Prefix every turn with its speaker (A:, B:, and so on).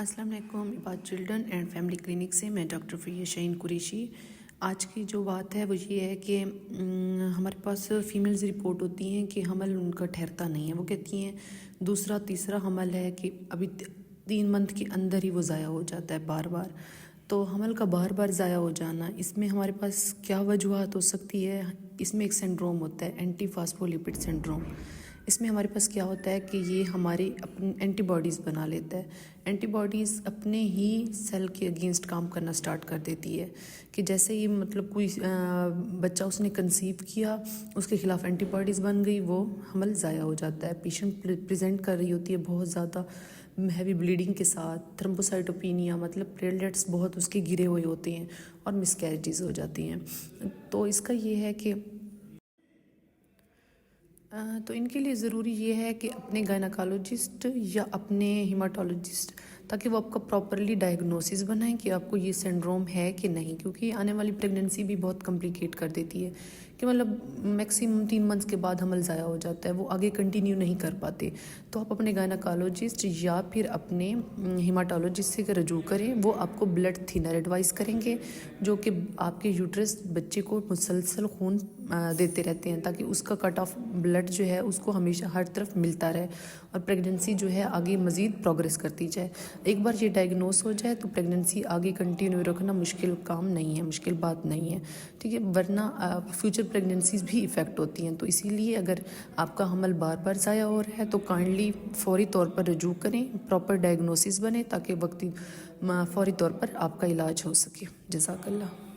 A: السلام علیکم، عباد چلڈرن اینڈ فیملی کلینک سے میں ڈاکٹر فریہ شاہین قریشی۔ آج کی جو بات ہے وہ یہ ہے کہ ہمارے پاس فیمیلز رپورٹ ہوتی ہیں کہ حمل ان کا ٹھہرتا نہیں ہے۔ وہ کہتی ہیں دوسرا تیسرا حمل ہے کہ ابھی 3 منتھ کے اندر ہی وہ ضائع ہو جاتا ہے بار بار۔ تو حمل کا بار بار ضائع ہو جانا، اس میں ہمارے پاس کیا وجوہات ہو سکتی ہے؟ اس میں ایک سنڈروم ہوتا ہے، اینٹی فاسفولیپڈ سنڈروم۔ اس میں ہمارے پاس کیا ہوتا ہے کہ یہ ہمارے اپنے اینٹی باڈیز بنا لیتا ہے۔ اینٹی باڈیز اپنے ہی سیل کے اگینسٹ کام کرنا سٹارٹ کر دیتی ہے کہ جیسے ہی مطلب کوئی بچہ اس نے کنسیو کیا، اس کے خلاف اینٹی باڈیز بن گئی، وہ حمل ضائع ہو جاتا ہے۔ پیشنٹ پریزنٹ کر رہی ہوتی ہے بہت زیادہ ہیوی بلیڈنگ کے ساتھ، تھرمبوسائٹوپینیا، مطلب پلیٹلیٹس بہت اس کے گرے ہوئے ہوتے ہیں اور مسکیریجز ہو جاتی ہیں۔ تو اس کا یہ ہے کہ تو ان کے لیے ضروری یہ ہے کہ اپنے گائناکالوجسٹ یا اپنے ہیماٹولوجسٹ، تاکہ وہ آپ کا پراپرلی ڈائگنوسس بنائیں کہ آپ کو یہ سنڈروم ہے کہ نہیں، کیونکہ آنے والی پریگننسی بھی بہت کمپلیکیٹ کر دیتی ہے کہ مطلب میکسیمم 3 منتھس کے بعد حمل ضائع ہو جاتا ہے، وہ آگے کنٹینیو نہیں کر پاتے۔ تو آپ اپنے گائناکالوجسٹ یا پھر اپنے ہیماٹولوجسٹ سے رجوع کریں، وہ آپ کو بلڈ تھینر ایڈوائز کریں گے، جو کہ آپ کے یوٹرس بچے کو مسلسل خون دیتے رہتے ہیں تاکہ اس کا کٹ آف بلڈ جو ہے اس کو ہمیشہ ہر طرف ملتا رہے اور پریگننسی جو ہے آگے مزید پروگریس کرتی جائے۔ ایک بار یہ ڈائگنوز ہو جائے تو پریگننسی آگے کنٹینیو رکھنا مشکل کام نہیں ہے، مشکل بات نہیں ہے، ٹھیک ہے، ورنہ فیوچر پریگننسیز بھی افیکٹ ہوتی ہیں۔ تو اسی لیے اگر آپ کا حمل بار بار ضائع ہو رہا ہے تو کائنڈلی فوری طور پر رجوع کریں، پراپر ڈائگنوسس بنے تاکہ وقتی فوری طور پر آپ کا علاج ہو سکے۔ جزاک اللہ۔